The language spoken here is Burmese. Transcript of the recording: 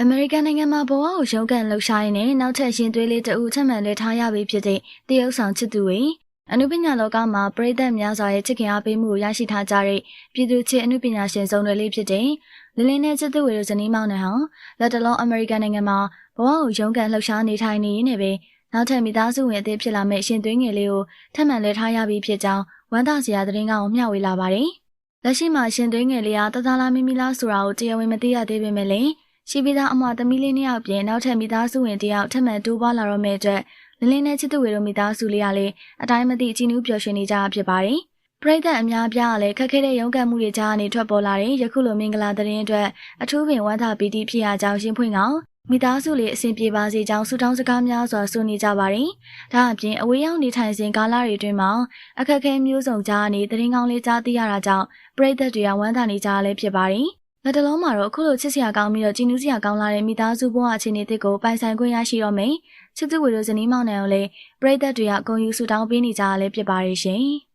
အမေရိကန်နိုင်ငံမှာဘဝကိုရုန်းကန်လှုပ်ရှားရင်းနဲ့နောက်ထပ်ရှင်သွေးလေးတအုပ်ထပ်မံလွှဲထားရပြီးဖြစ်တဲ့တရုတ်ဆောင်ချစ်သူတွေအနုပညာလောကမှာပရိသတ်များစွာရဲ့ချစ်ခင်အားပေးမှုကိုရရှိထားကြတဲ့ပြည်သူချစ်အနုပညာရှင်စုံတွေလေးဖြစ်တဲ့လင်းလင်းနဲ့ချစ်သူဝေတို့ဇနီးမောင်နှံဟာလက်တလုံးအမေရိကန်နိုင်ငံမှာဘဝကိုရုန်းကန်လှုပ်ရှားနေထိုင်နေရင်းနဲ့ပဲနောက်ထပ်မိသားစုဝင်အသစ်ဖြစ်လာမဲ့ရှင်သွေးငယ်လေးကိုထပ်မံလွှဲထားရပြီးဖြစ်ကြောင်းဝမ်းသာစရာသတင်းကောင်းကိုမျှဝေလာပါတယ်။လက်ရှိမှာရှင်သွေးငယ်လေးဟာတသားလားမိမိလားဆိုတာကိုတရားဝင်မသိရသေးပေမဲ့လည်းရှိပြီးသားအမွာသမီးလေးနှစ်ယောက်ပြင်နောက်ထပ်မိသားစုဝင်တယောက်ထပ်မံတိုးပွားလာတော့မဲ့အတွက်လင်းလင်းနဲ့ချစ်သူဝေတို့မိသားစုလေးကလည်းအတိုင်းမသိကြည်နူးပျော်ရွှင်နေကြတာဖြစ်ပါတယ်။ပရိသတ်အများအပြားကလည်းခက်ခဲတဲ့ရုန်းကန်မှုတွေကြားကနေထွက်ပေါ်လာတဲ့ယခုလိုမင်္ဂလာသတင်းအတွက်အထူးပင်ဝမ်းသာပီတိဖြစ်ရကြောင်းရှင်းဖွင့်ကောင်မိသားစုလေးအဆင်ပြေပါစေကြောင်းဆုတောင်းစကားများစွာဆိုနေကြပါတယ်။ဒါအပြင်အဝေးရောက်နေထိုင်စဉ်ကာလတွေအတွင်းမှာအခက်အခဲမျိုးစုံကြားကနေသတင်းကောင်းလေးကြားသိရတာကြောင့်ပရိသတ်တွေကဝမ်းသာနေကြရလဲဖြစ်ပါတယ်။လက်တလုံးမှာတော့အခုလိုချစ်စရာကောင်းပြီးတော့ကြည်နူးစရာကောင်းလာတဲ့မိသားစုဘဝအခြေအနေတစ်ကိုပိုင်ဆိုင်ခွင့်ရရှိတော့မယ်။ချစ်သူဝေတို့ဇနီးမောင်နှံကိုလည်းပရိသတ်တွေကဂုဏ်ယူဆုတောင်းပေးနေကြရလဲဖြစ်ပါရဲ့ရှင်။